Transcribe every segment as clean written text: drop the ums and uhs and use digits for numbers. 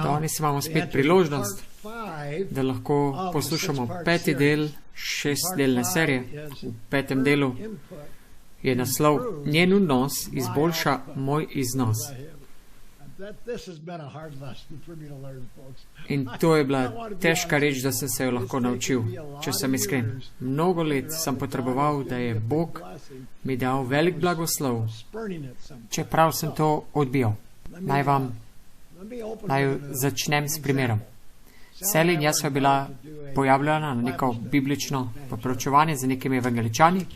Danes imamo spet priložnost, da lahko poslušamo 5. del 6-delne serije. V 5. delu je naslov Njen vnos izboljša moj iznos. In to je bila težka reč, da sem se jo lahko naučil, če sem iskren. Mnogo let sem potreboval, da je Bog mi dal velik blagoslov, čeprav sem to odbijal. Naj začnem s primerom. Sally in jaz sva bila pojavljena na neko biblično poprečevanje za nekimi evangeličani.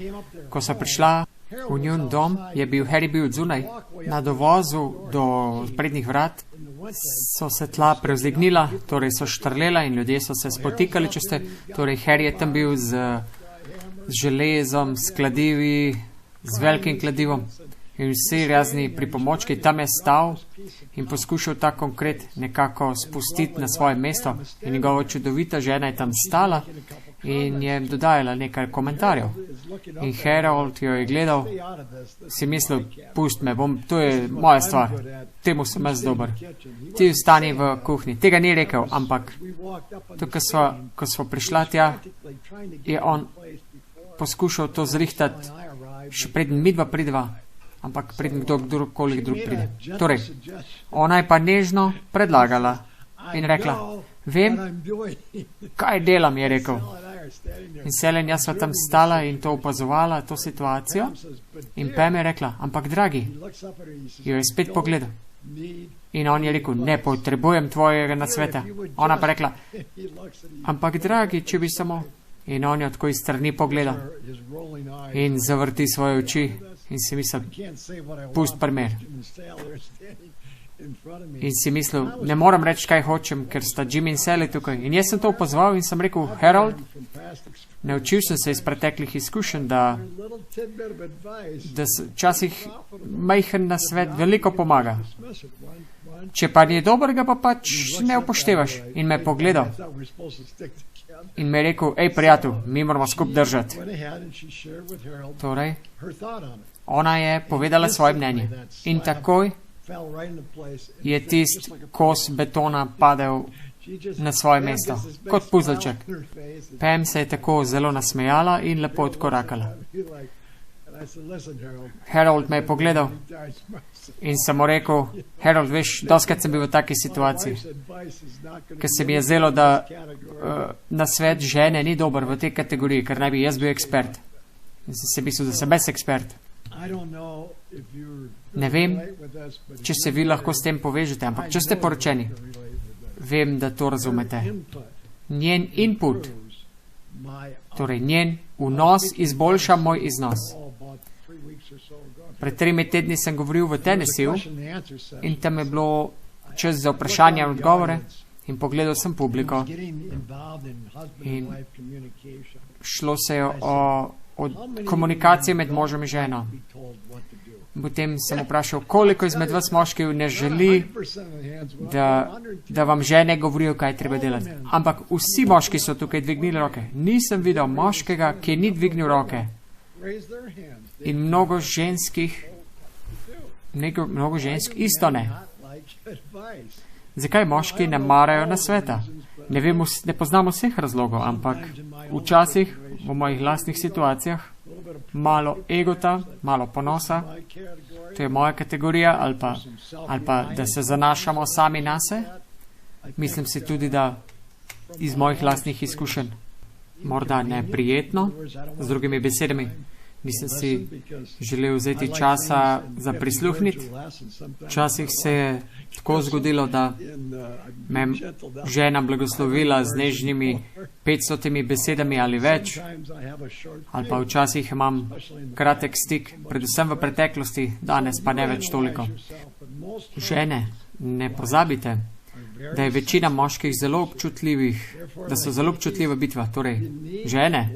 Ko sva prišla v njun dom, je bil Harry bil zunaj. Na dovozu do prednjih vrat so se tla prevzdignila, torej so štrlela in ljudje so se spotikali, če ste. Torej Harry je tam bil z železom, s kladivi, z velikim kladivom. In vsi razni pripomočki, tam je stal in poskušal ta konkret nekako spustiti na svoje mesto. In njegova čudovita žena je tam stala in je dodajala nekaj komentarjev. In Harold jo je gledal, si mislil, pust me, to je moja stvar, temu sem jaz dober. Ti vstani v kuhinji. Tega ni rekel, ampak to, ko smo prišla tja, je on poskušal to zrihtati, še preden midva pridva, ampak preden kdorkoli drug pride. Torej, ona je pa nežno predlagala in rekla, vem, kaj delam, je rekel. In Sally in jaz sva tam stala in to opazovala, to situacijo. In Pam je rekla, ampak dragi, jo je spet pogledal. In on je rekel, ne potrebujem tvojega nasveta. Ona pa rekla, ampak dragi, če bi samo. In on je tako iz strani pogledal in zavrti svoje oči in si mislil, pust primer. In si mislil, ne moram reči, kaj hočem, ker sta Jim in Sally tukaj. In jaz sem to opozval in sem rekel, Harold, naučil sem se iz preteklih izkušenj, da včasih majhen nasvet veliko pomaga. Če pa ni dobrega, pa pač ne upoštevaš. In me je pogledal in me je rekel, ej prijatelj, mi moramo skupaj držati. Torej, ona je povedala svoje mnenje. In takoj je tist kos betona padel na svoje mesto, kot puzelček. Pam se je tako zelo nasmejala in lepo odkorakala. Harold me je pogledal in sem mu rekel, Harold, veš, doskrat sem bil v taki situaciji, ker se mi je zdelo, da nasvet žene ni dober v tej kategoriji, ker naj bi jaz bil ekspert. In sem se mislil, da sem jaz ekspert. Ne vem, če se vi lahko s tem povežete, ampak če ste poročeni, vem, da to razumete. Njen input, torej njen vnos izboljša moj iznos. Pred 3 tedni sem govoril v Tennesseeju in tam je bilo čas za vprašanja in odgovore in pogledal sem publiko in šlo se je o komunikaciji med možem in ženo. Potem sem vprašal, koliko izmed vas moških ne želi, da vam žene govorijo, kaj treba delati. Ampak vsi moški so tukaj dvignili roke. Nisem videl moškega, ki ni dvignil roke. In mnogo žensk isto ne. Zakaj moški ne marajo nasveta? Ne vem, ne poznamo vseh razlogov, ampak včasih v mojih lastnih situacijah malo egota, malo ponosa, to je moja kategorija, ali pa da se zanašamo sami nase. Mislim si tudi, da iz mojih lastnih izkušenj morda neprijetno, z drugimi besedami, nisem si želel vzeti časa za prisluhniti. Včasih se je tako zgodilo, da me žena blagoslovila z nežnimi 500 besedami ali več, ali pa včasih imam kratek stik, predvsem v preteklosti, danes pa ne več toliko. Žene, ne pozabite, da je večina moških zelo občutljivih, da so zelo občutljiva bitva. Torej, žene,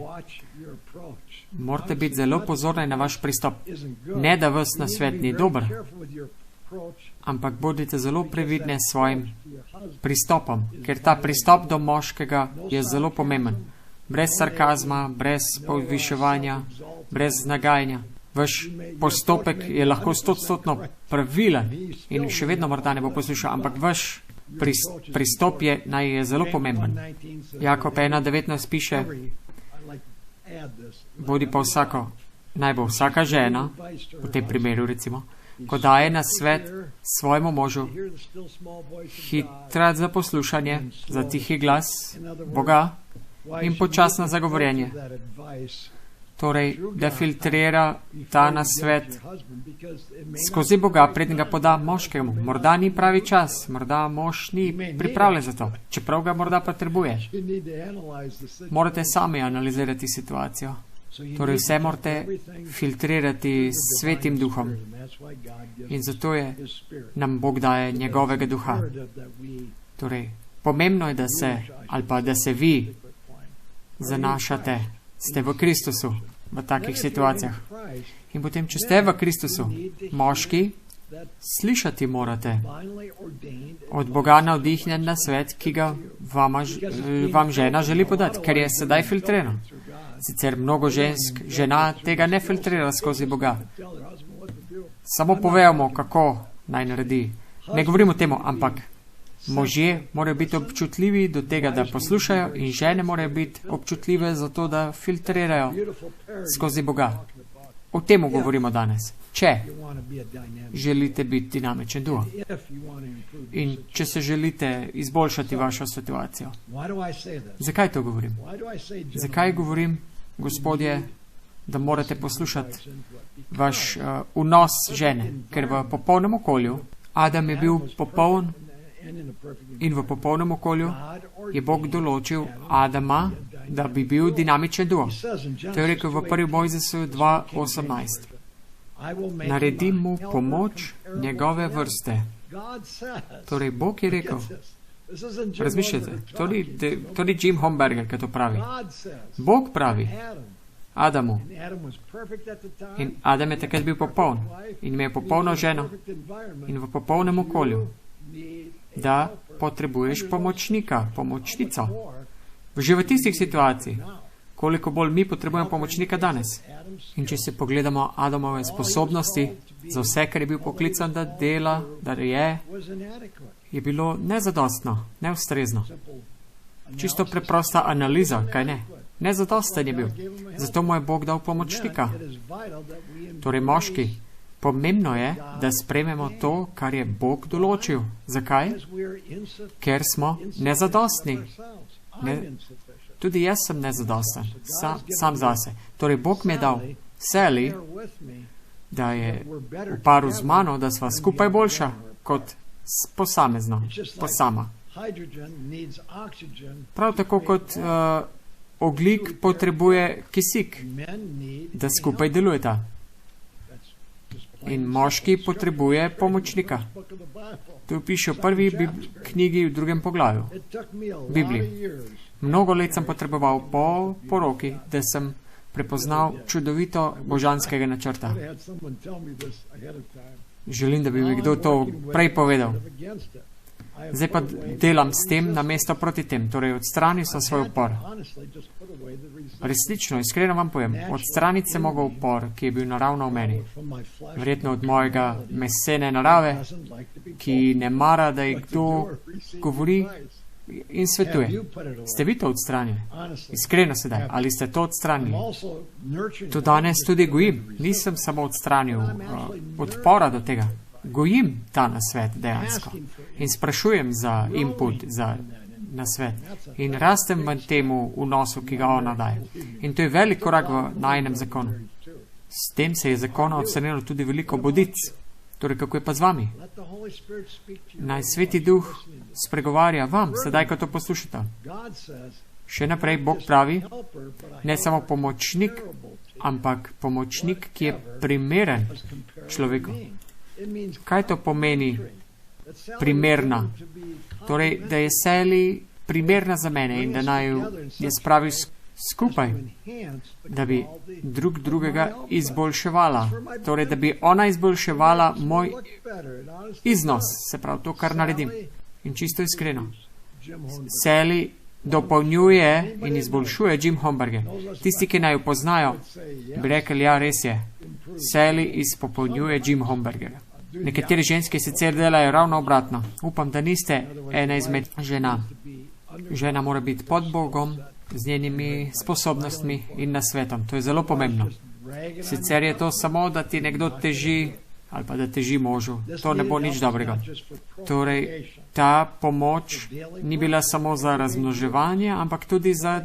morate biti zelo pozorni na vaš pristop. Ne, da vas nasvet ni dober, ampak bodite zelo previdni s svojim pristopom, ker ta pristop do moškega je zelo pomemben. Brez sarkazma, brez poviševanja, brez nagajanja. Vaš postopek je lahko 100% pravilen in še vedno morda ne bo poslušal, ampak vaš pristop naj je zelo pomemben. Jakob 1.19 piše, naj bo vsaka žena, v tem primeru recimo, ko daje na svet svojemu možu, hitra za poslušanje, za tihi glas Boga in počasno zagovorjenje. Torej, da filtrira ta nasvet skozi Boga, preden ga poda moškemu. Morda ni pravi čas, morda mož ni pripravljen za to, čeprav ga morda potrebuje. Morate sami analizirati situacijo. Torej, vse morate filtrirati s Svetim Duhom. In zato nam Bog daje njegovega duha. Torej, pomembno je, da se vi zanašate, ste v Kristusu v takih situacijah. In potem, če ste v Kristusu, moški, slišati morate od Boga navdihnjen na svet, ki ga vam žena želi podati, ker je sedaj filtrirano. Sicer mnogo žena tega ne filtrira skozi Boga. Samo povejamo, kako naj naredi. Ne govorimo o temu, ampak možje morajo biti občutljivi do tega, da poslušajo, in žene morajo biti občutljive za to, da filtrirajo skozi Boga. O tem govorimo danes. Če želite biti dinamičen duo in če se želite izboljšati vašo situacijo. Zakaj to govorim? Zakaj govorim, Gospodje, da morate poslušati vaš vnos žene? Ker v popolnem okolju, Adam je bil popoln in v popolnem okolju je Bog določil Adama, da bi bil dinamičen duo. To je rekel v 1. Mojzesu 2.18. Naredim mu pomoč njegove vrste. Torej, Bog je rekel, razmišljate, to ni Jim Homberger, ki to pravi. Bog pravi Adamu. In Adam je takrat bil popoln in imel popolno ženo in v popolnem okolju, da potrebuješ pomočnika, pomočnico. Že v tistih situacijah, koliko bolj mi potrebujemo pomočnika danes. In če se pogledamo Adamove sposobnosti za vse, kar je bil poklican, da dela, da je bilo nezadostno, neustrezno. Čisto preprosta analiza, kaj ne? Nezadosten je bil. Zato mu je Bog dal pomočnika. Torej, moški, pomembno je, da sprejmemo to, kar je Bog določil. Zakaj? Ker smo nezadostni. Tudi jaz sem nezadosten, sam zase. Torej, Bog mi je dal Sally, da je v paru z mano, da sva skupaj boljša kot posamezno, posama. Prav tako kot ogljik potrebuje kisik, da skupaj delujeta. In moški potrebuje pomočnika. To piše v prvi knjigi v 2. poglavju Bibliji. Mnogo let sem potreboval po poroki, da sem prepoznal čudovito božanskega načrta. Želim, da bi mi kdo to prej povedal. Zdaj pa delam s tem namesto proti tem. Torej, odstrani so svoj upor. Resnično, iskreno vam povem, odstraniti se mogo upor, ki je bil naravno v meni. Verjetno od mojega mesene narave, ki ne mara, da je kdo govori in svetuje. Ste vi to odstranili? Iskreno sedaj. Ali ste to odstranili? To danes tudi gojim. Nisem samo odstranil odpora do tega. Gojim ta nasvet dejansko. In sprašujem za input, za nasvet. In rastem v temu vnosu, ki ga ona daje. In to je velik korak v najnem zakonu. S tem se je zakona odstranilo tudi veliko bodic. Torej, kako je pa z vami? Naj Sveti Duh spregovarja vam, sedaj, ko to poslušate. Še naprej Bog pravi, ne samo pomočnik, ampak pomočnik, ki je primeren človeku. Kaj to pomeni primerna? Torej, da je Sally primerna za mene in da naj je spravil skupaj, da bi drugega izboljševala. Torej, da bi ona izboljševala moj iznos, se pravi to, kar naredim. In čisto iskreno. Sally dopolnjuje in izboljšuje Jim Homburger. Tisti, ki naj jo poznajo, bi rekli, ja, res je. Sally izpopolnjuje Jim Homburgera. Nekatere ženske sicer delajo ravno obratno. Upam, da niste ena izmed žena. Žena mora biti pod Bogom, z njenimi sposobnostmi in nasvetom. To je zelo pomembno. Sicer je to samo, da ti nekdo teži ali pa da teži možu. To ne bo nič dobrega. Torej, ta pomoč ni bila samo za razmnoževanje, ampak tudi za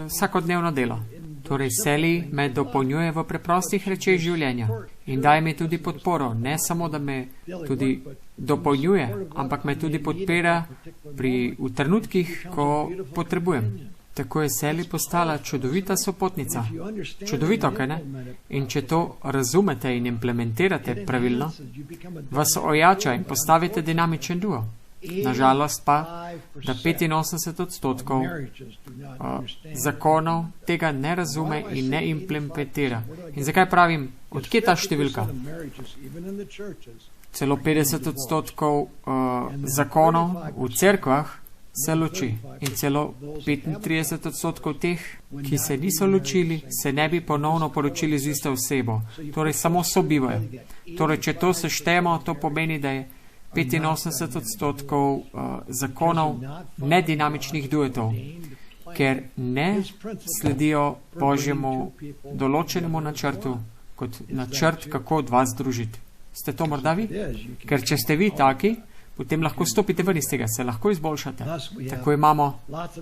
vsakodnevno delo. Torej, Sally me dopolnjuje v preprostih rečeh življenja in daje mi tudi podporo. Ne samo, da me tudi dopolnjuje, ampak me tudi podpira v trenutkih, ko potrebujem. Tako je Sally postala čudovita sopotnica. Čudovito, kaj ne? In če to razumete in implementirate pravilno, vas ojača in postavite dinamičen duo. Nažalost pa, da 85% zakonov tega ne razume in ne implementira. In zakaj pravim, odkje ta številka? Celo 50% zakonov v cerkvah se loči in celo 35% teh, ki se niso ločili, se ne bi ponovno poročili z isto osebo. Torej, samo sobivajo. Torej, če to seštemo, to pomeni, da je 85% zakonov nedinamičnih duetov, ker ne sledijo Božjemu določenemu načrtu kot načrt, kako dva združiti. Ste to morda vi? Ker če ste vi taki, potem lahko stopite ven iz tega, se lahko izboljšate. Tako imamo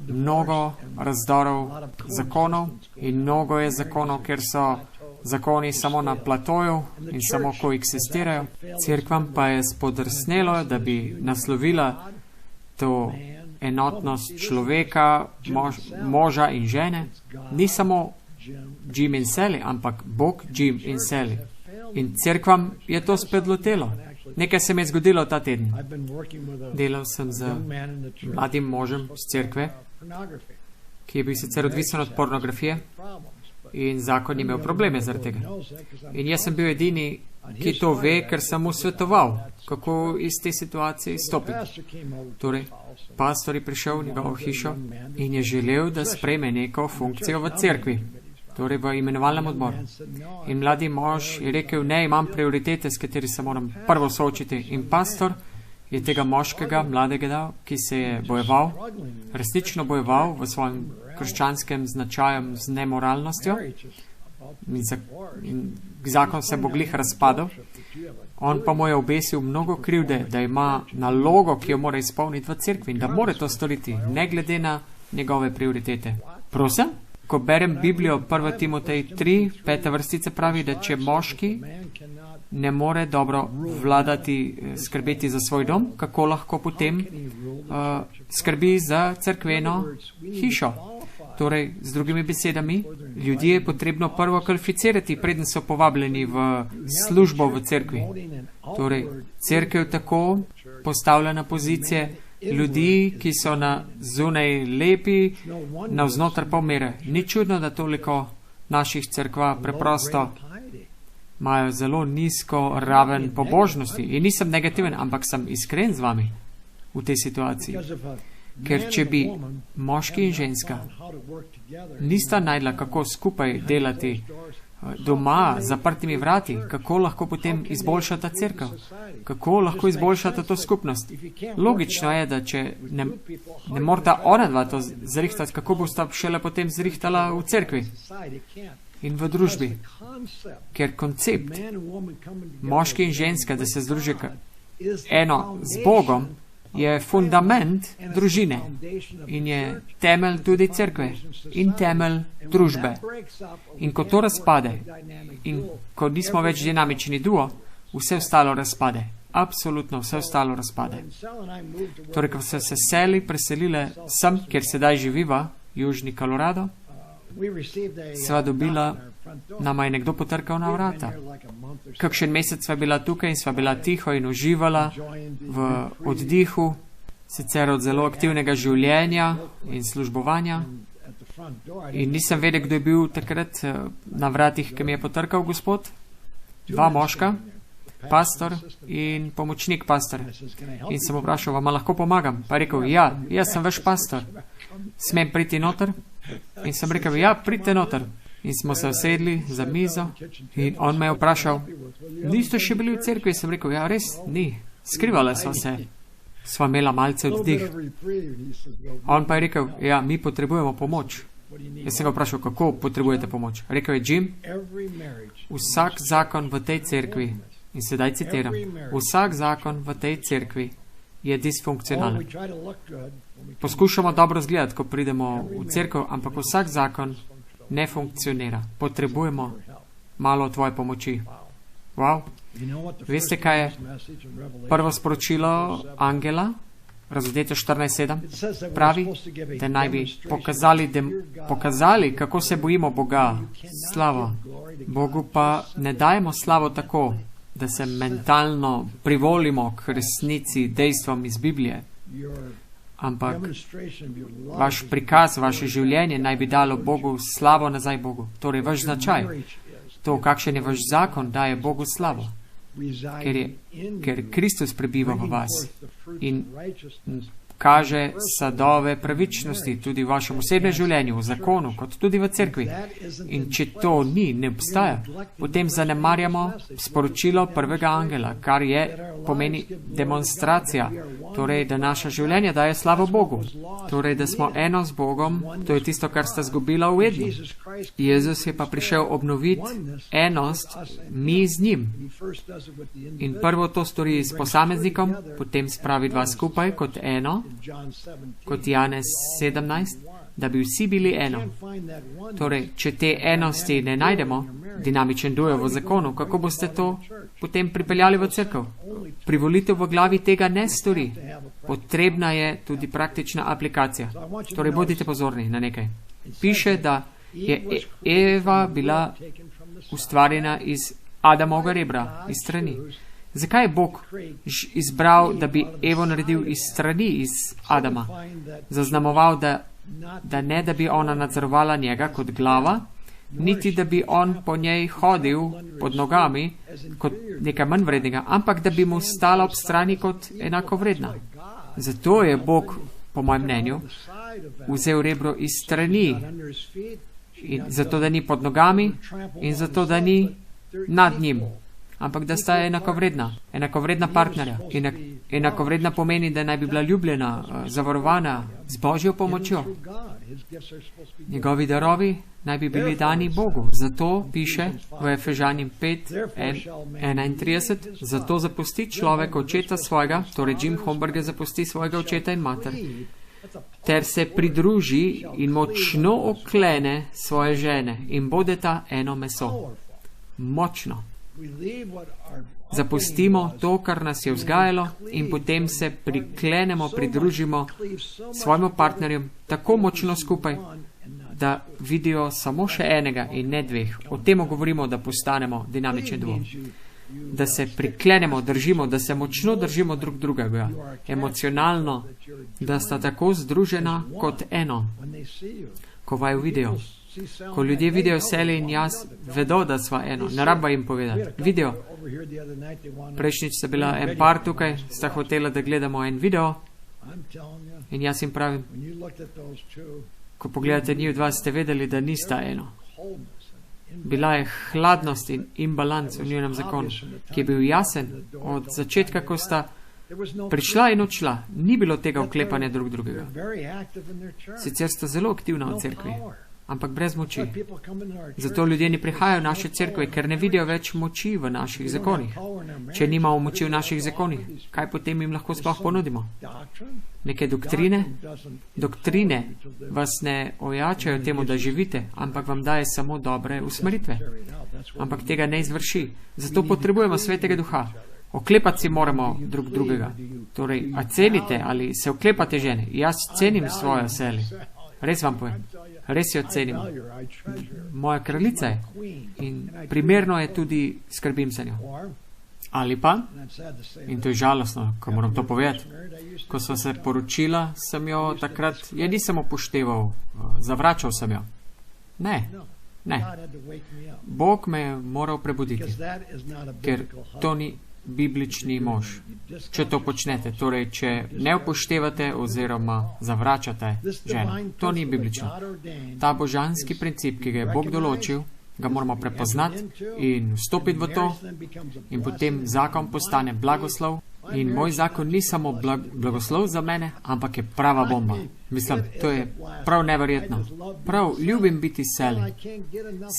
mnogo razdorov zakonov in mnogo je zakonov, ker so zakoni samo na platoju in samo ko eksistirajo. Cerkvam pa je spodrsnelo, da bi naslovila to enotnost človeka, moža in žene. Ni samo Jim in Sally, ampak Bog, Jim in Sally. In cerkvam je to spet lotelo. Nekaj se mi je zgodilo ta teden. Delal sem z mladim možem z cerkve, ki je bil sicer odvisen od pornografije in zakon je imel probleme zaradi tega. In jaz sem bil edini, ki to ve, ker sem mu svetoval, kako iz te situacije izstopiti. Torej, pastor je prišel v njegovo hišo in je želel, da sprejme neko funkcijo v cerkvi. Torej v imenovalnem odboru. In mladi mož je rekel, ne, imam prioritete, s kateri se moram prvo soočiti. In pastor je tega moškega, mladega dal, ki se je bojeval, resnično bojeval v svojem krščanskem značaju z nemoralnostjo. In zakon se bo glih razpadal. On pa mu je obesil mnogo krivde, da ima nalogo, ki jo mora izpolniti v cerkvi in da mora to storiti, ne glede na njegove prioritete. Prosim? Ko berem Biblijo, 1. Timotej 3, 5. vrstica pravi, da če moški ne more dobro vladati, skrbeti za svoj dom, kako lahko potem skrbi za cerkveno hišo. Torej, z drugimi besedami, ljudi je potrebno prvo kvalificirati, preden so povabljeni v službo v cerkvi. Torej, cerkev tako postavlja na pozicije ljudi, ki so na zunaj lepi, navznoter pa umere. Ni čudno, da toliko naših cerkva preprosto imajo zelo nizko raven pobožnosti. In nisem negativen, ampak sem iskren z vami v tej situaciji. Ker če bi moški in ženska nista najdla, kako skupaj delati doma, zaprtimi vrati, kako lahko potem izboljšata cerkev, kako lahko izboljšata to skupnost. Logično je, da če ne morata ona dva to zrihtati, kako bosta šele potem zrihtala v cerkvi in v družbi. Ker koncept moški in ženska, da se združijo eno z Bogom, je fundament družine in je temelj tudi cerkve in temelj družbe. In ko to razpade in ko nismo več dinamični duo, vse ostalo razpade. Absolutno vse ostalo razpade. Torej, ko so se Sally preselile sem, kjer sedaj živiva, Južni Colorado, sva dobila, nama je nekdo potrkal na vrata. Kakšen mesec sva bila tukaj in sva bila tiho in uživala v oddihu, sicer od zelo aktivnega življenja in službovanja. In nisem vedel, kdo je bil takrat na vratih, ki mi je potrkal gospod. Dva moška, pastor in pomočnik pastor. In sem vprašal, vam lahko pomagam? Pa je rekel, ja, jaz sem vaš pastor. Smem priti noter? In sem rekel, ja, pridite noter. In smo se usedli za mizo in on me je vprašal, niste še bili v cerkvi? Sem rekel, ja, res, ni. Skrivala sva se. Sva imela malce oddih. On pa je rekel, ja, mi potrebujemo pomoč. Jaz sem ga vprašal, kako potrebujete pomoč? Rekel je, Jim, vsak zakon v tej cerkvi, in sedaj citiram, vsak zakon v tej cerkvi je disfunkcionalen. Poskušamo dobro izgledati, ko pridemo v cerkev, ampak vsak zakon ne funkcionira. Potrebujemo malo tvoje pomoči. Wow. Veste, kaj je prvo sporočilo angela? Razodete 14:7 pravi, da naj bi pokazali, kako se bojimo Boga, slavo. Bogu pa ne dajemo slavo tako, da se mentalno privolimo k resnici, dejstvom iz Biblije, ampak vaš prikaz, vaše življenje naj bi dalo Bogu slavo nazaj Bogu. Torej, vaš značaj, to, kakšen je vaš zakon, daje Bogu slavo. Ker Kristus prebiva v vas in kaže sadove pravičnosti tudi v vašem osebnem življenju, v zakonu, kot tudi v cerkvi. In če to ne obstaja, potem zanemarjamo sporočilo prvega angela, kar pomeni demonstracija, torej, da naša življenja daje slavo Bogu, torej, da smo eno z Bogom, to je tisto, kar sta zgubila v Ednu. Jezus je pa prišel obnoviti enost, mi z njim. In prvo to stori s posameznikom, potem spravi dva skupaj kot eno, kot Janez 17, da bi vsi bili eno. Torej, če te enosti ne najdemo, dinamičen duo v zakonu, kako boste to potem pripeljali v cerkev? Privolitev v glavi tega ne stori. Potrebna je tudi praktična aplikacija. Torej, bodite pozorni na nekaj. Piše, da je Eva bila ustvarjena iz Adamovega rebra, iz strani. Zakaj je Bog izbral, da bi Evo naredil iz strani, iz Adama? Zaznamoval, da ne, da bi ona nadzorovala njega kot glava, niti da bi on po njej hodil pod nogami kot nekaj manj vrednega, ampak da bi mu stala ob strani kot enako vredna. Zato je Bog, po mojem mnenju, vzel rebro iz strani, in zato, da ni pod nogami in zato, da ni nad njim, ampak da sta enakovredna partnerja. Enakovredna pomeni, da naj bi bila ljubljena, zavarovana z Božjo pomočjo. Njegovi darovi naj bi bili dani Bogu. Zato piše v Efežanim 5:31, zato zapusti človek očeta svojega, torej Jim Homburger zapusti svojega očeta in mater, ter se pridruži in močno oklene svoje žene in bodeta eno meso. Močno. Zapustimo to, kar nas je vzgajalo, in potem se priklenemo, pridružimo svojim partnerjem tako močno skupaj, da vidijo samo še enega in ne dveh. O tem govorimo, da postanemo dinamičen duo. Da se priklenemo, držimo, da se močno držimo drug drugega, emocionalno, da sta tako združena kot eno. Ko vaju vidijo, ko ljudje vidijo Sally in jaz, vedo, da sva eno, ne raba jim povedati. Vidijo. Prejšnjič sta bila en par tukaj, sta hotela, da gledamo en video in jaz jim pravim, ko pogledate njih dva, ste vedeli, da nista eno. Bila je hladnost in imbalans v njenem zakonu, ki je bil jasen od začetka, ko sta prišla in odšla. Ni bilo tega oklepanja drug drugega. Sicer sta zelo aktivna v cerkvi, ampak brez moči. Zato ljudje ne prihajajo v naše cerkve, ker ne vidijo več moči v naših zakonih. Če nimamo moči v naših zakonih, kaj potem jim lahko sploh ponudimo? Neke doktrine? Doktrine vas ne ojačajo temu, da živite, ampak vam daje samo dobre usmeritve. Ampak tega ne izvrši. Zato potrebujemo Svetega Duha. Oklepati si moramo drug drugega. Torej, a cenite ali se oklepate žene? Jaz cenim svojo Sally. Res vam povem. Res jo cenim. Moja kraljica je. In primerno je tudi, skrbim za njo. Ali pa, in to je žalostno, ko moram to povedati, ko sem se poročila, sem jo takrat, nisem upošteval, zavračal sem jo. Ne. Bog me je moral prebuditi, ker to ni biblični mož. Če to počnete, torej, če ne upoštevate oziroma zavračate ženo, to ni biblično. Ta božanski princip, ki ga je Bog določil, ga moramo prepoznati in vstopiti v to in potem zakon postane blagoslov. In moj zakon ni samo blagoslov za mene, ampak je prava bomba. Mislim, to je prav neverjetno. Prav, ljubim biti Sally.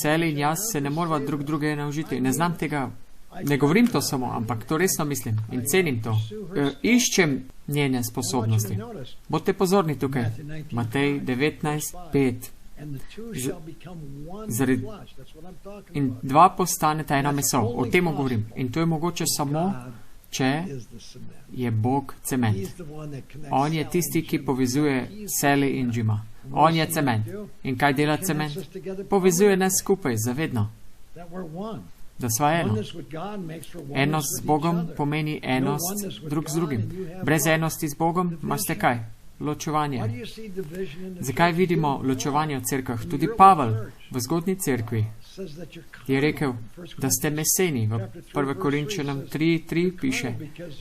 Sally in jaz se ne morava drug druge naučiti. Ne znam tega, ne govorim to samo, ampak to resno mislim in cenim to. Iščem njene sposobnosti. Bodite pozorni tukaj. Matej 19:5. In dva postaneta eno meso. O tem govorim. In to je mogoče samo, če je Bog cement. On je tisti, ki povezuje Sally in Jima. On je cement. In kaj dela cement? Povezuje nas skupaj, zavedno. Da sva eno. Enost z Bogom pomeni enost drug z drugim. Brez enosti z Bogom imaš kaj? Ločevanje. Zakaj vidimo ločevanje v cerkvah? Tudi Pavel v zgodnji cerkvi je rekel, da ste meseni. V 1. Korinčanom 3:3 piše,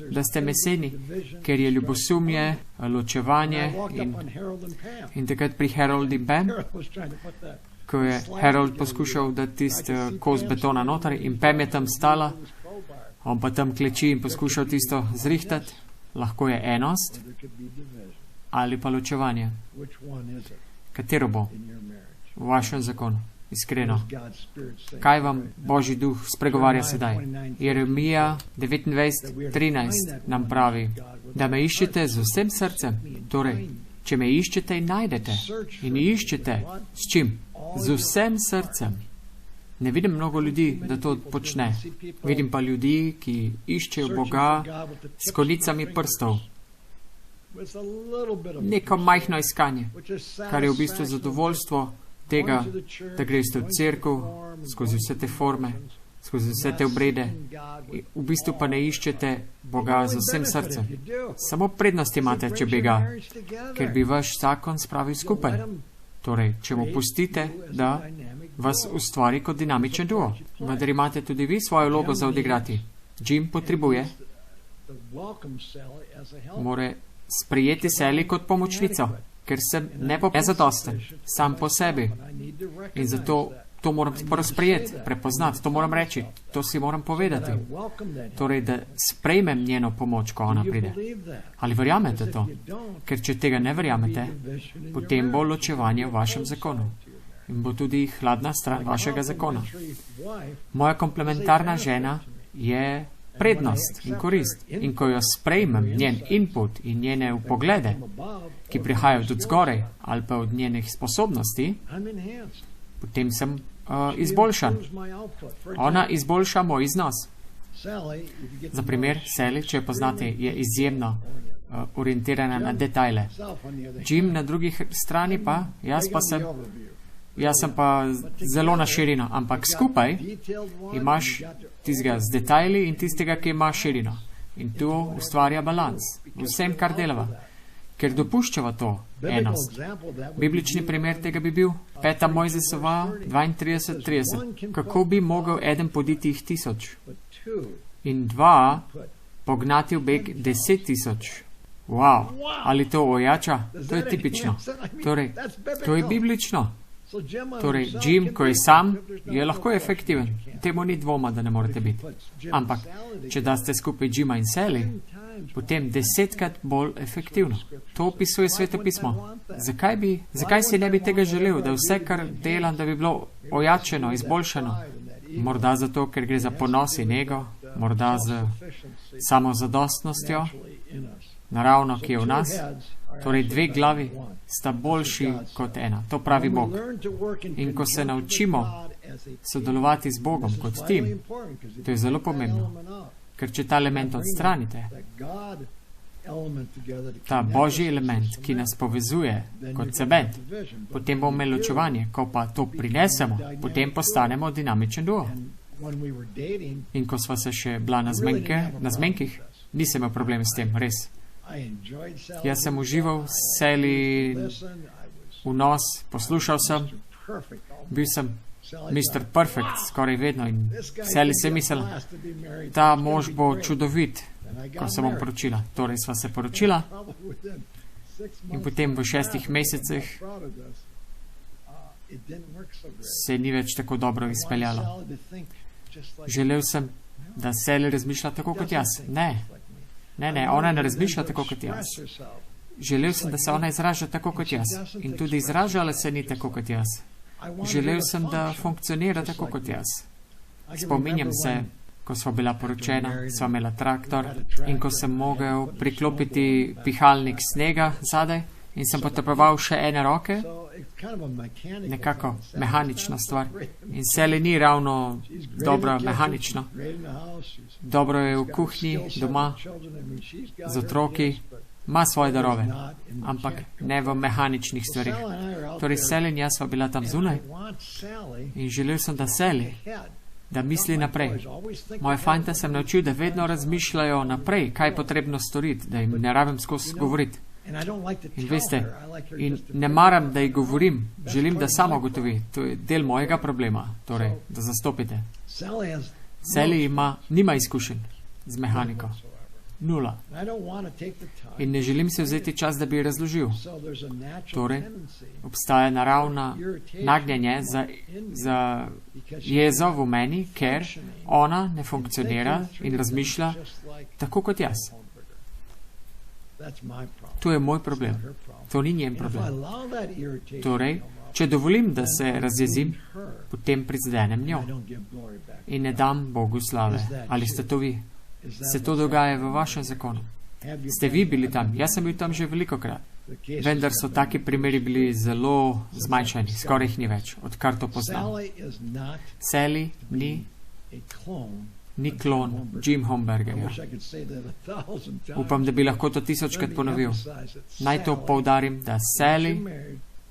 da ste meseni, ker je ljubosumje, ločevanje in takrat pri Harold in Pam, ko je Harold poskušal dati tisti kos betona noter in Pam je tam stala, on pa tam kleči in poskušal tisto zrihtati, lahko je enost ali pa ločevanje. Katero bo v vašem zakonu? Iskreno. Kaj vam Božji duh spregovarja sedaj? Jeremija 29:13 nam pravi, da me iščete z vsem srcem. Torej, če me iščete in najdete. In iščete s čim? Z vsem srcem. Ne vidim mnogo ljudi, da to počne. Vidim pa ljudi, ki iščejo Boga s konicami prstov. Neko majhno iskanje, kar je v bistvu zadovoljstvo tega, da greste v cerkev, skozi vse te forme, skozi vse te obrede, v bistvu pa ne iščete Boga z vsem srcem. Samo prednost imate, če bi ga, ker bi vaš zakon spravil skupaj. Torej, če mu pustite, da vas ustvari kot dinamičen duo. Vendar imate tudi vi svojo vlogo za odigrati. Jim potrebuje, more sprijeti Sally kot pomočnico, ker sem nezadosten, sam po sebi. In zato to moram prvo sprijeti, prepoznati, to moram reči, to si moram povedati. Torej, da sprejmem njeno pomoč, ko ona pride. Ali verjamete to? Ker če tega ne verjamete, potem bo ločevanje v vašem zakonu. In bo tudi hladna stran vašega zakona. Moja komplementarna žena je prednost in korist. In ko jo sprejmem, njen input in njene upoglede, ki prihajajo od zgoraj ali pa od njenih sposobnosti, potem sem izboljšan. Ona izboljša moj iznos. Za primer, Sally, če jo poznate, je izjemno orientirana na detajle. Jim na drugi strani pa, jaz sem pa zelo na širino, ampak skupaj imaš tistega z detajli in tistega, ki ima širino. In tu ustvarja balans vsem, kar delava. Ker dopuščava to enost. Biblični primer tega bi bil 5. Mojzesova 32:30. Kako bi mogel eden poditi jih 1000 in 2 pognati v beg 10.000? Wow, ali to ojača? To je tipično. Torej, to je biblično. Torej, Jim, ko je sam, je lahko efektiven. Temu ni dvoma, da ne morete biti. Ampak, če daste skupaj Jima in Sally, potem 10krat bolj efektivno. To opisuje Sveto pismo. Zakaj si ne bi tega želel, da vse, kar delam, da bi bilo ojačeno, izboljšano? Morda zato, ker gre za ponos in ego, morda z samozadostnostjo, naravno, ki je v nas. Torej, 2 glavi sta boljši kot ena. To pravi Bog. In ko se naučimo sodelovati z Bogom kot tim, to je zelo pomembno. Ker če ta element odstranite, ta Božji element, ki nas povezuje kot cement, potem bomo imeli ločevanje. Ko pa to prinesemo, potem postanemo dinamičen duo. In ko sva se še bila na zmenkih, nisem imel problem s tem, res. Jaz sem užival Sally vnos, poslušal sem, bil sem Mr. Perfect, skoraj vedno. In Sally se misli, ta mož bo čudovit, ko se bom poročila. Torej sva se poročila in potem v 6 mesecih se ni več tako dobro izpeljalo. Želel sem, da Sally razmišlja tako kot jaz. Ne, ona ne razmišlja tako kot jaz. Želel sem, da se ona izraža tako kot jaz. In tudi izražala se ni tako kot jaz. Želel sem, da funkcionira tako kot jaz. Spominjam se, ko sva bila poročena, sva imela traktor in ko sem mogel priklopiti pihalnik snega zadaj in sem potreboval še ene roke, nekako mehanična stvar. In Sally ni ravno dobro mehanično. Dobro je v kuhinji, doma, z otroki, ima svoje darove, ampak ne v mehaničnih stvarih. Torej Sally in jaz sva bila tam zunaj in želel sem, da Sally, da misli naprej. Moje fante sem naučil, da vedno razmišljajo naprej, kaj je potrebno storiti, da jim ne rabim skozi govoriti. In veste, in ne maram, da ji govorim, želim, da sama gotovi. To je del mojega problema, torej, da zastopite. Sally nima izkušenj z mehaniko. 0. In ne želim se vzeti čas, da bi razložil. Torej, obstaja naravna nagnjenje za jezo v meni, ker ona ne funkcionira in razmišlja tako kot jaz. To je moj problem. To ni njen problem. Torej, če dovolim, da se razjezim, potem prizadenem njo in ne dam Bogu slave. Ali ste to vi? Se to dogaja v vašem zakonu? Ste vi bili tam? Jaz sem bil tam že velikokrat. Vendar so taki primeri bili zelo zmanjšani, skoraj jih ni več, odkar to poznam. Sally ni klon Jim Hombergerja. Upam, da bi lahko to 1000krat ponovil. Naj to poudarim, da Sally,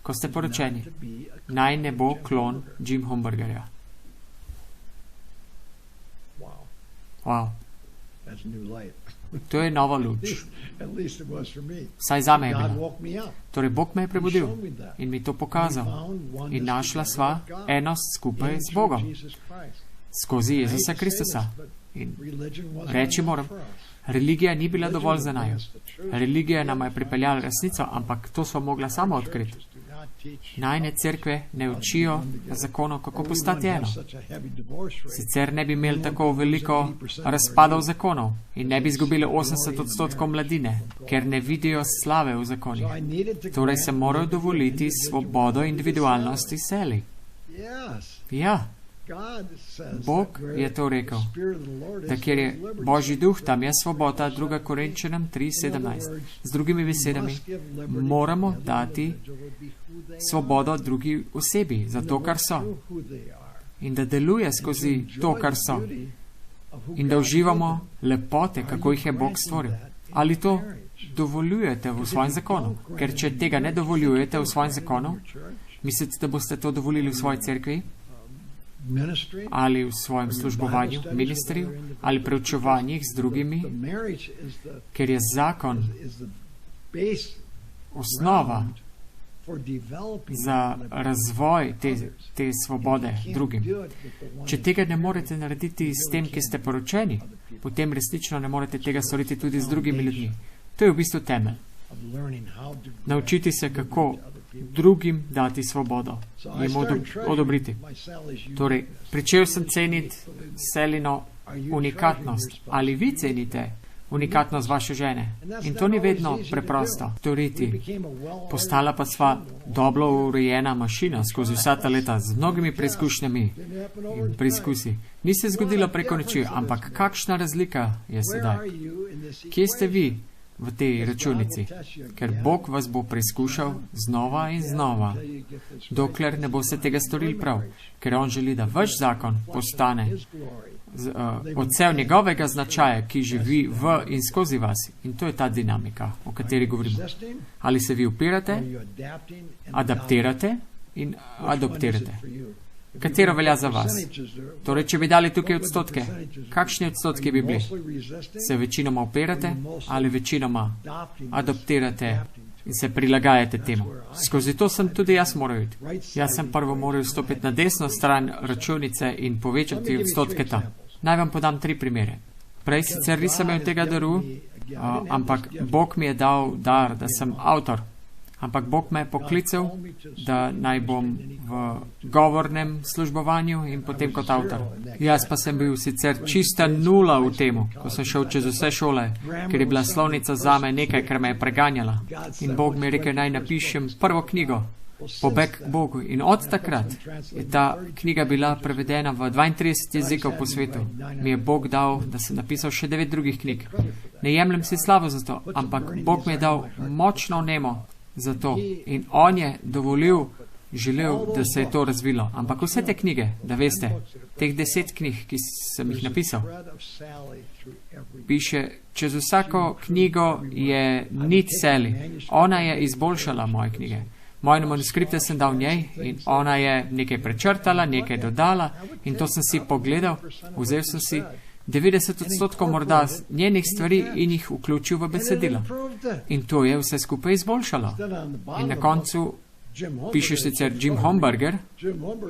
ko ste poročeni, naj ne bo klon Jim Hombergerja. Wow. To je nova luč. Vsaj zame je bila. Torej, Bog me je prebudil in mi to pokazal. In našla sva enost skupaj z Bogom. Skozi Jezusa Kristusa. In reči moram, religija ni bila dovolj za naju. Religija nam je pripeljala resnico, ampak to smo mogla samo odkriti. Najne cerkve ne učijo zakonov, kako postati eno. Sicer ne bi imeli tako veliko razpadov zakonov in ne bi izgubili 80% mladine, ker ne vidijo slave v zakonih. Torej se morajo dovoliti svobodo individualnosti Sally. Ja. Bog je to rekel, da kjer je Božji duh, tam je svoboda, 2 Korinčanom 3:17. Z drugimi besedami, moramo dati svobodo drugi osebi za to, kar so. In da deluje skozi to, kar so. In da uživamo lepote, kako jih je Bog stvoril. Ali to dovoljujete v svojem zakonu? Ker če tega ne dovoljujete v svojem zakonu, mislite, da boste to dovolili v svoji cerkvi? Ali v svojem službovanju, ministriju, ali preučevanjih z drugimi, ker je zakon osnova za razvoj te svobode drugim. Če tega ne morete narediti s tem, ki ste poročeni, potem resnično ne morete tega storiti tudi z drugimi ljudmi. To je v bistvu temelj. Naučiti se, kako drugim dati svobodo, jim odobriti. Torej, pričel sem ceniti Sallyno unikatnost. Ali vi cenite unikatnost vaše žene? In to ni vedno preprosto storiti. Postala pa sva dobro urejena mašina skozi vsa ta leta z mnogimi preizkušnjami in preizkusi. Ni se zgodilo preko noči, ampak kakšna razlika je sedaj? Kje ste vi v tej računici? Ker Bog vas bo preizkušal znova in znova, dokler ne boste tega storili prav. Ker On želi, da vaš zakon postane odsev njegovega značaja, ki živi v in skozi vas. In to je ta dinamika, o kateri govorimo. Ali se vi upirate, adaptirate in adoptirate? Katero velja za vas? Torej, če bi dali tukaj odstotke, kakšni odstotki bi bili? Se večinoma upirate ali večinoma adoptirate in se prilagajate temu. Skozi to sem tudi jaz moral iti. Jaz sem prvo moral stopiti na desno stran računice in povečati odstotke tam. Naj vam podam 3 primere. Prej sicer nisem imel tega daru, ampak Bog mi je dal dar, da sem avtor. Ampak Bog me je poklical, da naj bom v govornem službovanju in potem kot avtor. Jaz pa sem bil sicer čista nula v temu, ko sem šel čez vse šole, ker je bila slovnica zame nekaj, kar me je preganjala. In Bog mi je rekel, naj napišem prvo knjigo, Pobeg k Bogu. In od takrat je ta knjiga bila prevedena v 32 jezikov po svetu. Mi je Bog dal, da sem napisal še 9 drugih knjig. Ne jemljem si slavo za to, ampak Bog mi je dal močno vnemo za to. In on je dovolil, želel, da se je to razvilo. Ampak vse te knjige, da veste, teh 10 knjig, ki sem jih napisal, piše, čez vsako knjigo je nit Sally. Ona je izboljšala moje knjige. Moje manuskripte sem dal njej in ona je nekaj prečrtala, nekaj dodala in to sem si pogledal, vzel sem si 90% morda njenih stvari in jih vključil v besedilo. In to je vse skupaj izboljšalo. In na koncu piše sicer Jim Homburger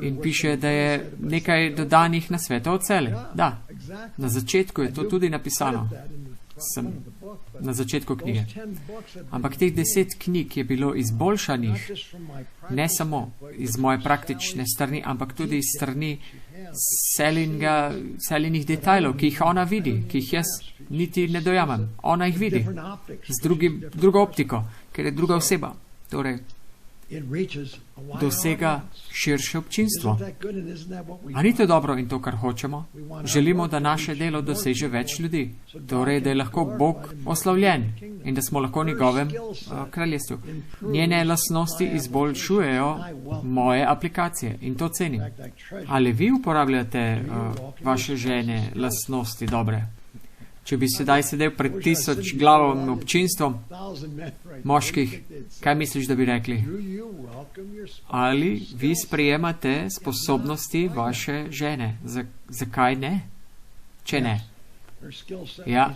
in piše, da je nekaj dodanih na svetu o Sally. Da, na začetku je to tudi napisano. Sem na začetku knjige. Ampak teh 10 knjig je bilo izboljšanih ne samo iz moje praktične strani, ampak tudi iz strani Sallynih detajlov, ki jih ona vidi, ki jih jaz niti ne dojamem. Ona jih vidi z drugo optiko, ker je druga oseba. Torej, dosega širše občinstvo. A ni to dobro in to, kar hočemo? Želimo, da naše delo doseže več ljudi. Torej, da je lahko Bog oslavljen in da smo lahko v njegovem kraljestvu. Njene lastnosti izboljšujejo moje aplikacije in to cenim. Ali vi uporabljate vaše žene lastnosti dobre? Če bi sedaj sedel pred 1000 glavom občinstvom moških, kaj misliš, da bi rekli? Ali vi sprejemate sposobnosti vaše žene? Zakaj ne? Če ne? Ja,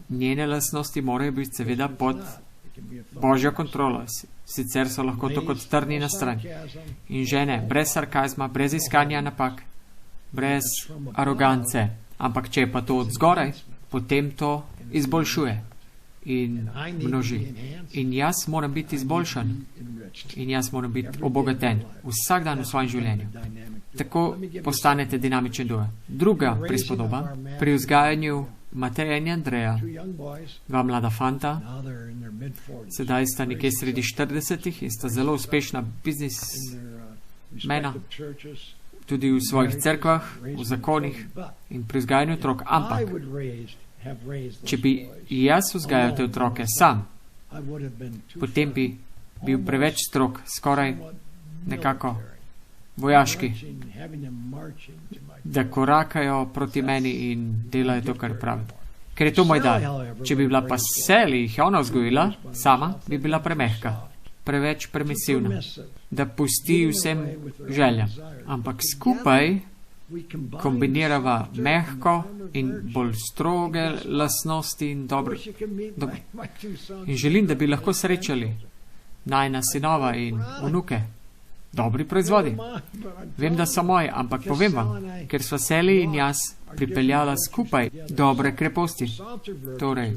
njene lastnosti morajo biti seveda pod Božjo kontrolo. Sicer so lahko to kot trni na stran. In žene, brez sarkazma, brez iskanja napak, brez arogance. Ampak če je pa to od zgoraj, potem to izboljšuje in množi. In jaz moram biti izboljšan. In jaz moram biti obogaten vsak dan v svojem življenju. Tako postanete dinamičen duo. Druga prispodoba, pri vzgajanju Mateja in Andreja, 2 mlada fanta, sedaj sta nekje sredi 40 in sta zelo uspešna biznismena, tudi v svojih cerkvah, v zakonih in pri vzgajanju otrok. Ampak, če bi jaz vzgajal te otroke sam, potem bi bil preveč strog, skoraj nekako vojaški, da korakajo proti meni in delajo to, kar pravi. Ker je to moj dar. Če bi bila pa Sally, jih ona vzgojila, sama bi bila premehka, preveč permisivna, da pusti vsem željam. Ampak skupaj kombinirava mehko in bolj stroge lastnosti in dobro. In želim, da bi lahko srečali najna sinova in vnuke. Dobri proizvodi. Vem, da so moji, ampak povem vam, ker sva Sally in jaz pripeljala skupaj dobre kreposti. Torej,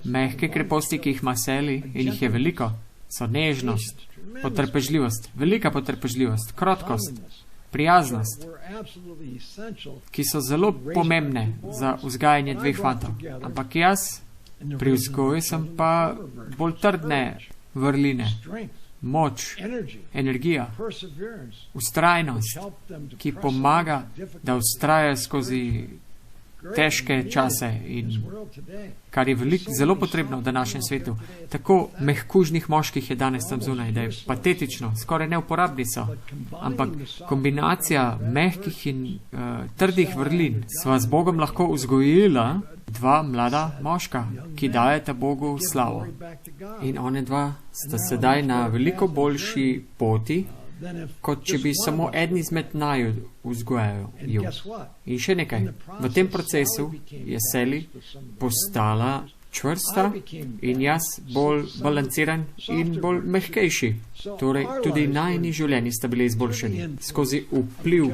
mehke kreposti, ki jih ima Sally in jih je veliko, so nežnost, potrpežljivost, velika potrpežljivost, krotkost, prijaznost, ki so zelo pomembne za vzgajanje 2 fantov. Ampak jaz pri vzgoju sem pa bolj trdne vrline, moč, energija, ustrajnost, ki pomaga, da ustrajajo skozi težke čase in kar je zelo potrebno v današnjem svetu. Tako mehkužnih moških je danes tam zunaj, da je patetično, skoraj neuporabni so. Ampak kombinacija mehkih in trdih vrlin sva z Bogom lahko vzgojila 2 mlada moška, ki dajeta Bogu slavo. In one 2 sta sedaj na veliko boljši poti, kot če bi samo eden izmed naju vzgojajo. In še nekaj, v tem procesu je Sally postala čvrsta in jaz bolj balanciran in bolj mehkejši. Torej, tudi najni življenji sta bili izboljšani skozi vpliv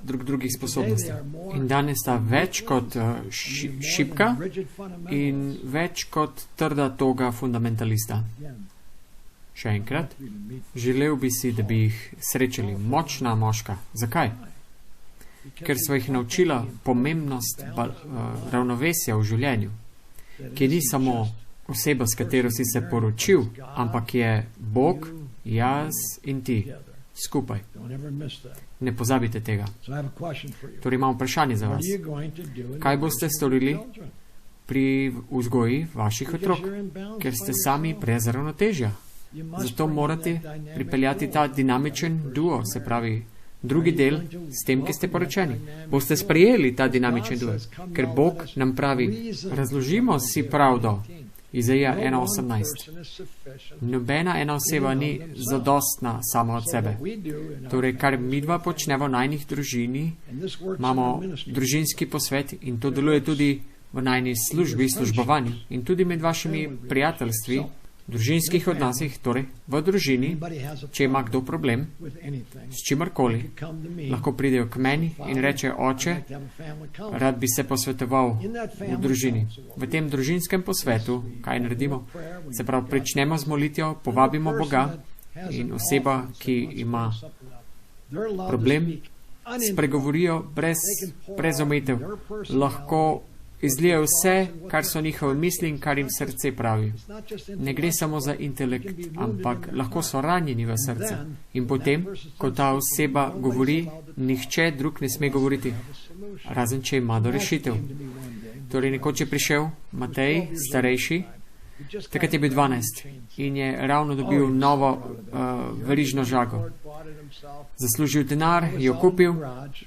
drugih sposobnosti. In danes sta več kot šibka in več kot trda toga fundamentalista. Še enkrat, želel bi si, da bi jih srečali močna moška. Zakaj? Ker sva jih naučila pomembnost ravnovesja v življenju, ki ni samo oseba, s katero si se poročil, ampak je Bog, jaz in ti skupaj. Ne pozabite tega. Torej imam vprašanje za vas. Kaj boste storili pri vzgoji vaših otrok, ker ste sami brez ravnotežja? Zato morate pripeljati ta dinamičen duo, se pravi, drugi del s tem, ki ste poročeni. Boste sprejeli ta dinamičen duo, ker Bog nam pravi, razložimo si pravdo. Izaija 1.18. Nobena ena oseba ni zadostna sama od sebe. Torej, kar mi dva počnemo v najnih družini, imamo družinski posvet in to deluje tudi v najni službi, službovanju in tudi med vašimi prijateljstvi, družinskih odnosih, torej v družini, če ima kdo problem s čimarkoli, lahko pridejo k meni in reče, oče, rad bi se posvetoval v družini. V tem družinskem posvetu, kaj naredimo? Se pravi, pričnemo z molitvijo, povabimo Boga in oseba, ki ima problem, spregovorijo brez omejitev. Lahko izlijajo vse, kar so njihove misli in kar jim srce pravi. Ne gre samo za intelekt, ampak lahko so ranjeni v srce. In potem, ko ta oseba govori, nihče drug ne sme govoriti, razen če ima do rešitev. Torej, nekoč je prišel Matej, starejši, takrat je bil 12 in je ravno dobil novo verižno žago. Zaslužil denar, jo kupil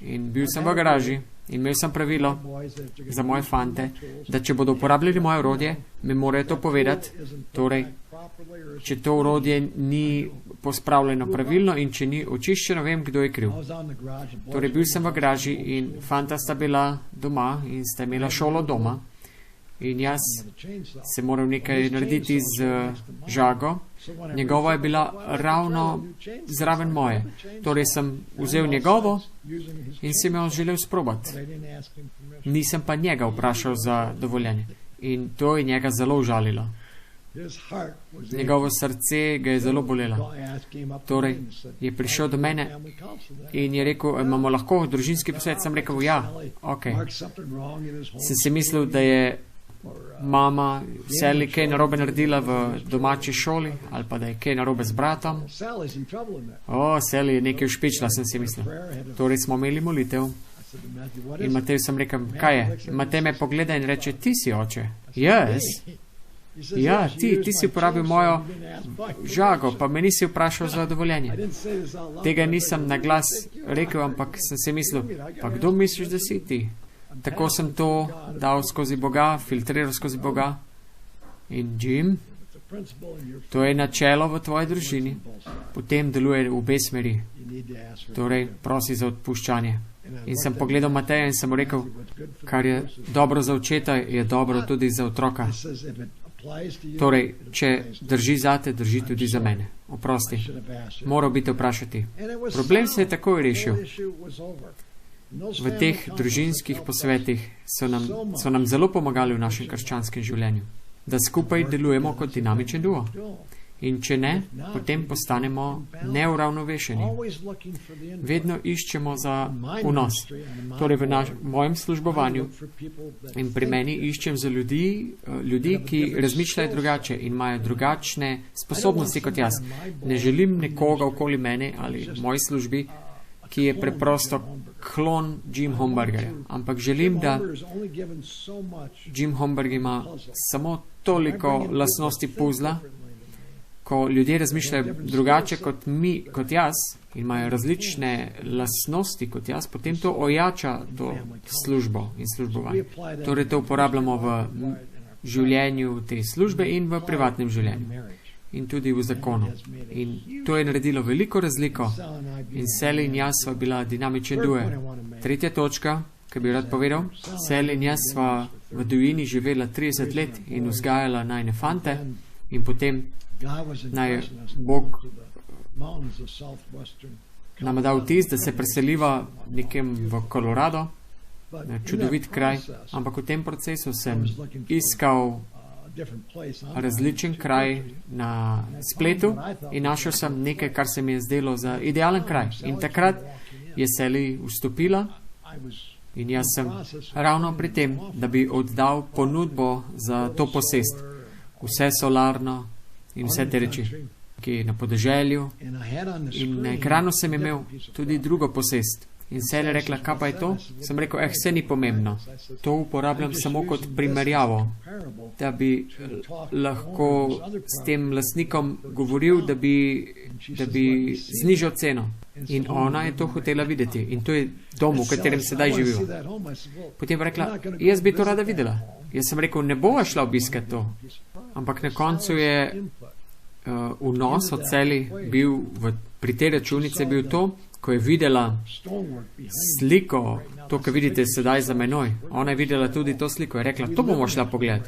in bil sem v garaži. In imel sem pravilo za moje fante, da če bodo uporabljali moje orodje, me morajo to povedati. Torej, če to orodje ni pospravljeno pravilno in če ni očiščeno, vem, kdo je kriv. Torej, bil sem v garaži in fanta sta bila doma in sta imela šolo doma. In jaz se moral nekaj narediti z žago. Njegova je bila ravno zraven moje. Torej sem vzel njegovo in sem jo želel sprobati. Nisem pa njega vprašal za dovoljenje. In to je njega zelo užalilo. Njegovo srce ga je zelo bolelo. Torej je prišel do mene in je rekel, imamo lahko družinski posvet? Sem rekel, ja, ok. Sem si mislil, da je mama Sally kaj narobe naredila v domači šoli ali pa da je kaj narobe z bratom. Sally je nekaj ušpičila, sem si mislil. Torej smo imeli molitev in Mateju sem rekel, kaj je? Matej me pogleda in reče, ti si oče. Jaz? Ja, ti si uporabil mojo žago, pa me nisi vprašal za dovoljenje. Tega nisem na glas rekel, ampak sem si mislil, pa kdo misliš, da si ti? Tako sem to dal skozi Boga, filtriral skozi Boga. In Jim, to je načelo v tvoji družini. Potem deluje v obe smeri. Torej, prosi za odpuščanje. In sem pogledal Mateja in sem mu rekel, kar je dobro za očeta, je dobro tudi za otroka. Torej, če drži zate, drži tudi za mene. Oprosti. Moral bi te vprašati. Problem se je takoj rešil. V teh družinskih posvetih so nam zelo pomagali v našem krščanskem življenju, da skupaj delujemo kot dinamičen duo. In če ne, potem postanemo neuravnovešeni. Vedno iščemo za vnos. Torej v mojem službovanju in pri meni iščem za ljudi, ki razmišljajo drugače in imajo drugačne sposobnosti kot jaz. Ne želim nekoga okoli mene ali v moji službi, ki je preprosto klon Jim Homburgerja. Ampak želim, da Jim Homburg ima samo toliko lastnosti puzla, ko ljudje razmišljajo drugače kot jaz in imajo različne lastnosti kot jaz, potem to ojača to službo in službovanje. Torej to uporabljamo v življenju te službe in v privatnem življenju. In tudi v zakonu. In to je naredilo veliko razliko. In Sally in jaz sva bila dinamičen duo. Tretja točka, ki bi rad povedal. Sally in jaz sva v tujini živela 30 let in vzgajala najne fante in potem naj Bog nam je dal tist, da se preseliva nekem v Colorado, čudovit kraj, ampak v tem procesu sem iskal različen kraj na spletu in našel sem nekaj, kar se mi je zdelo za idealen kraj. In takrat je Sally vstopila in jaz sem ravno pri tem, da bi oddal ponudbo za to posest. Vse solarno in vse te reči, ki je na podeželju. In na ekranu sem imel tudi drugo posest. In Sally je rekla, kaj pa je to? Sem rekel, vse ni pomembno. To uporabljam samo kot primerjavo, da bi lahko s tem lastnikom govoril, da bi znižal ceno. In ona je to hotela videti. In to je dom, v katerem sedaj živijo. Potem je rekla, jaz bi to rada videla. Jaz sem rekel, ne bova šla obiskat to. Ampak na koncu je vnos od Sally bil, pri tej računici bil to, ko je videla sliko, to, kar vidite sedaj za menoj. Ona je videla tudi to sliko. Je rekla, to bomo šla pogled.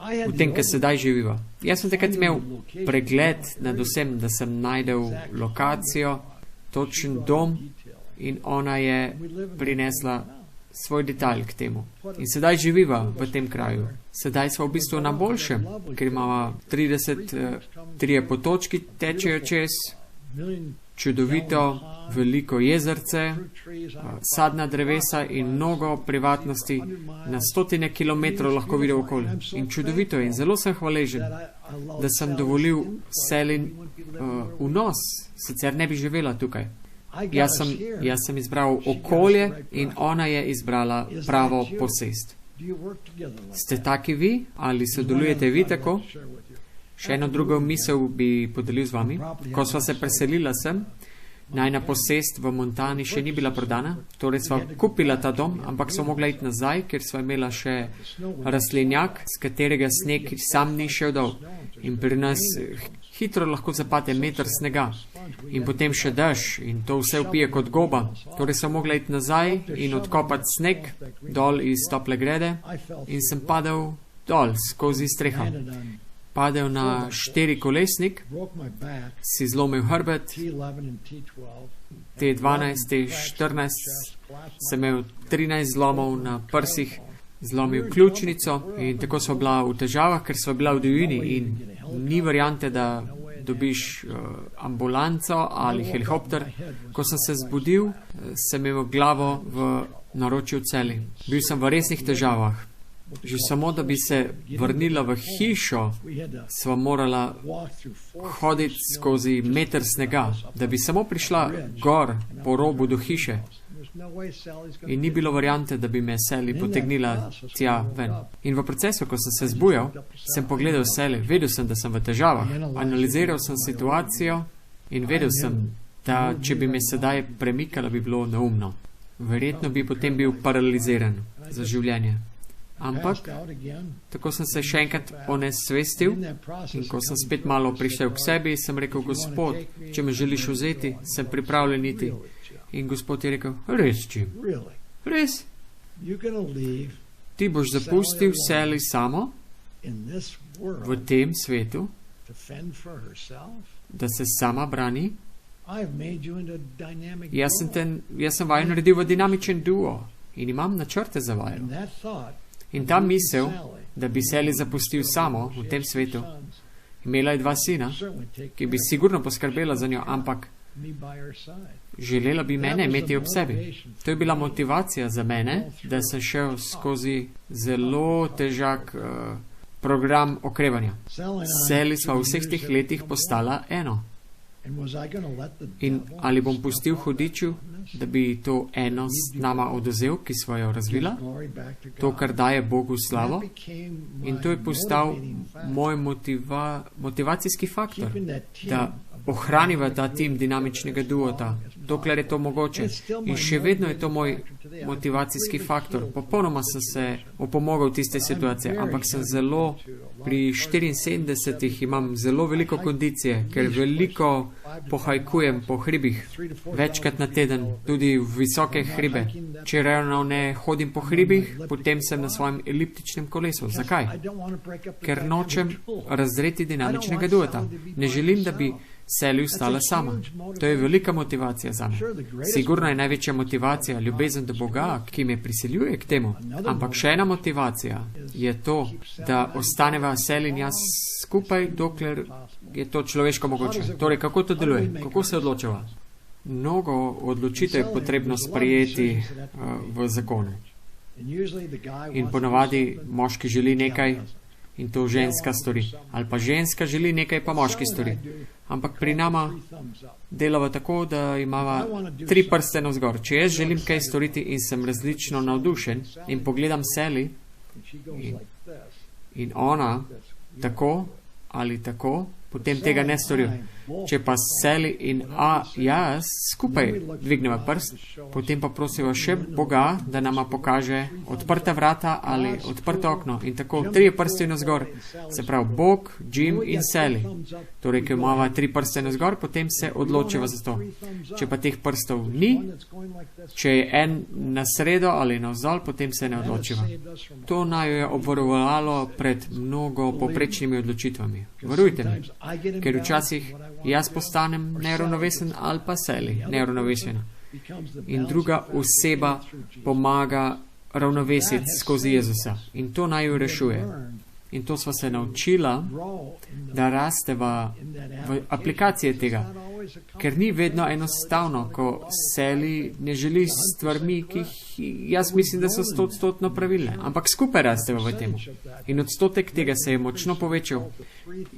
V tem, kar sedaj živiva. Jaz sem takrat imel pregled nad vsem, da sem najdel lokacijo, točen dom in ona je prinesla svoj detalj k temu. In sedaj živiva v tem kraju. Sedaj smo v bistvu na boljšem, ker imamo 3 potočki tečejo čez, čudovito, veliko jezerce, sadna drevesa in mnogo privatnosti. Na 100 kilometrov lahko videl okolje. In čudovito je. In zelo sem hvaležen, da sem dovolil Sally vnos, sicer ne bi živela tukaj. Jaz sem izbral okolje in ona je izbrala pravo posest. Ste taki vi? Ali sodelujete vi tako? Še eno drugo misel bi podelil z vami. Ko sva se preselila sem, najna posest v Montani še ni bila prodana, torej sva kupila ta dom, ampak sva mogla iti nazaj, ker sva imela še rastlinjak, z katerega sneg sam ni šel dol. In pri nas hitro lahko zapade meter snega in potem še dež in to vse vpije kot goba. Torej sva mogla iti nazaj in odkopati sneg dol iz tople grede in sem padel dol skozi streho. Padel na 4-kolesnik, si zlomil hrbet, T12, T14, sem imel 13 zlomov na prsih, zlomil ključnico in tako sva bila v težavah, ker sva bila v divjini in ni variante, da dobiš ambulanco ali helikopter. Ko sem se zbudil, sem imel glavo v naročju Sally. Bil sem v resnih težavah. Že samo, da bi se vrnila v hišo, sva morala hoditi skozi meter snega, da bi samo prišla gor po robu do hiše. In ni bilo variante, da bi me Sally potegnila tja ven. In v procesu, ko sem se zbujal, sem pogledal Sally, vedel sem, da sem v težavah. Analiziral sem situacijo in vedel sem, da če bi me sedaj premikala, bi bilo neumno. Verjetno bi potem bil paraliziran za življenje. Ampak, tako sem se še enkrat onesvestil in ko sem spet malo prišel k sebi, sem rekel, Gospod, če me želiš vzeti, sem pripravljen iti. In Gospod je rekel, res, Jim, res? Ti boš zapustil Sally samo v tem svetu, da se sama brani? Jaz sem vaju naredil v dinamičen duo in imam načrte za vaju. In ta misel, da bi Sally zapustil samo v tem svetu, imela je 2 sina, ki bi sigurno poskrbela za njo, ampak želela bi mene imeti ob sebi. To je bila motivacija za mene, da sem šel skozi zelo težak program okrevanja. Sally sva v vseh teh letih postala eno. In ali bom pustil hudiču, da bi to eno s nama oduzel, ki sva jo razvila, to, kar daje Bogu slavo, in to je postal moj motivacijski faktor, da ohraniva ta tim dinamičnega duota, dokler je to mogoče. In še vedno je to moj motivacijski faktor. Popolnoma sem se opomogel v tiste situacije, ampak sem zelo, pri 74 imam zelo veliko kondicije, ker veliko pohajkujem po hribih večkrat na teden, tudi v visoke hribe. Če ravno ne hodim po hribih, potem sem na svojem eliptičnem kolesu. Zakaj? Ker nočem razdreti dinamičnega dueta. Ne želim, da bi Sally ostala sama. To je velika motivacija za me. Sigurno je največja motivacija ljubezen do Boga, ki me prisiljuje k temu. Ampak še ena motivacija je to, da ostaneva Sally in jaz skupaj, dokler je to človeško mogoče. Torej, kako to deluje? Kako se odločava? Mnogo odločitev je potrebno sprejeti v zakone. In ponavadi moški želi nekaj in to ženska stori. Ali pa ženska želi nekaj, pa moški stori. Ampak pri nama delava tako, da imava 3 prste navzgor. Če jaz želim kaj storiti in sem različno navdušen in pogledam Sally in ona tako ali tako, potem tega ne storijo. Če pa Sally in jaz skupaj dvigneva prst, potem pa prosiva še Boga, da nama pokaže odprta vrata ali odprto okno. In tako 3 prsti navzgor, se pravi Bog, Jim in Sally. Torej, ko imava 3 prste navzgor, potem se odločiva za to. Če pa teh prstov ni, če je en na sredo ali navzdol, potem se ne odločiva. To naj jo je obvarovalo pred mnogo poprečnimi odločitvami. Verujte mi, ker včasih jaz postanem neravnovesen ali pa Sally neravnovesena. In druga oseba pomaga ravnovesiti skozi Jezusa. In to naj jo rešuje. In to sva se naučila, da rasteva v aplikacije tega. Ker ni vedno enostavno, ko Sally ne želi stvarmi, ki jaz mislim, da so 100% pravilne. Ampak skupaj rasteva v tem. In odstotek tega se je močno povečal.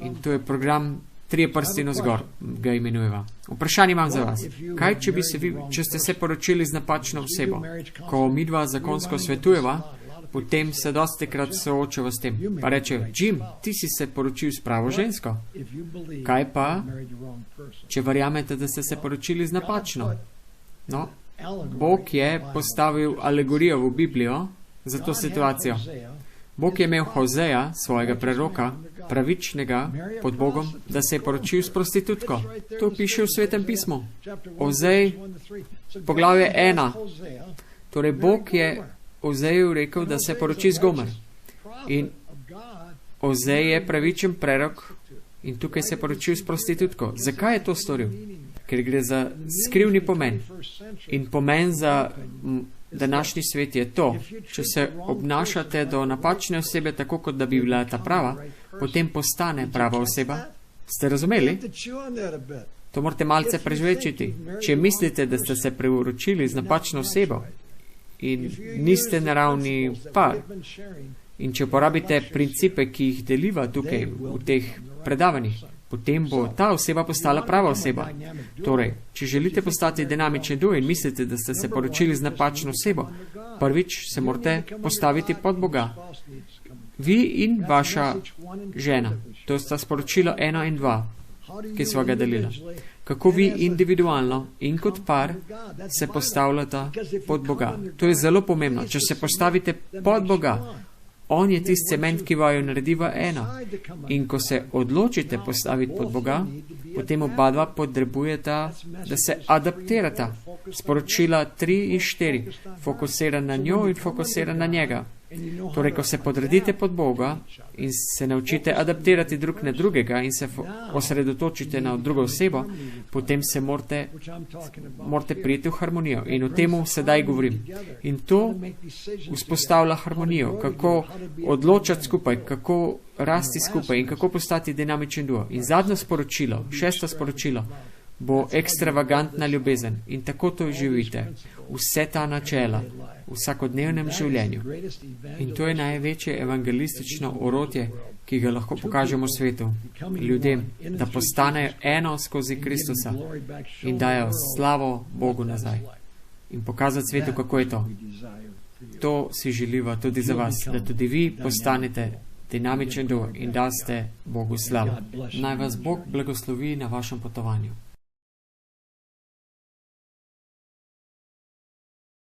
In to je program 3 prsti navzgor, ga imenujeva. Vprašanje imam za vas. Kaj, če ste se poročili z napačno osebo? Ko midva zakonsko svetujeva, potem se dostikrat soočava s tem. Pa reče, Jim, ti si se poročil s pravo žensko. Kaj pa, če verjamete, da ste se poročili z napačno? No, Bog je postavil alegorijo v Biblijo za to situacijo. Bog je imel Hozeja, svojega preroka, pravičnega pod Bogom, da se je poročil s prostitutko. To piše v Svetem pismu. Hozej, poglavje 1. Torej, Bog je Hozeju rekel, da se poroči z Gomer. In Hozej je pravičen prerok in tukaj se je poročil s prostitutko. Zakaj je to storil? Ker gre za skrivni pomen. In pomen za današnji svet je to, če se obnašate do napačne osebe tako, kot da bi bila ta prava, potem postane prava oseba. Ste razumeli? To morate malce prežvečiti. Če mislite, da ste se preuročili z napačno osebo in niste naravni par, in če uporabite principe, ki jih deliva tukaj v teh predavanjih, potem bo ta oseba postala prava oseba. Torej, če želite postati dinamični duo in mislite, da ste se poročili z napačno osebo, prvič se morate postaviti pod Boga. Vi in vaša žena, to sta sporočila 1 in 2, ki sva ga delila. Kako vi individualno in kot par se postavljata pod Boga. To je zelo pomembno. Če se postavite pod Boga, On je tisti cement, ki vaju naredi v eno. In ko se odločite postaviti pod Boga, potem oba dva potrebujeta, da se adaptirata. Sporočila 3 in 4. Fokusira na njo in fokusira na njega. Torej, ko se podredite pod Boga in se naučite adaptirati drug na drugega in se osredotočite na drugo osebo, potem se morate prijeti v harmonijo. In o temu sedaj govorim. In to vzpostavlja harmonijo, kako odločati skupaj, kako rasti skupaj in kako postati dinamičen duo. In zadnjo sporočilo, 6. sporočilo, bo ekstravagantna ljubezen. In tako to živite. Vse ta načela v vsakodnevnem življenju. In to je največje evangelistično orodje, ki ga lahko pokažemo svetu, ljudem, da postanejo eno skozi Kristusa in dajo slavo Bogu nazaj. In pokazati svetu, kako je to. To si želiva tudi za vas, da tudi vi postanete dinamičen duo in daste Bogu slavo. Naj vas Bog blagoslovi na vašem potovanju.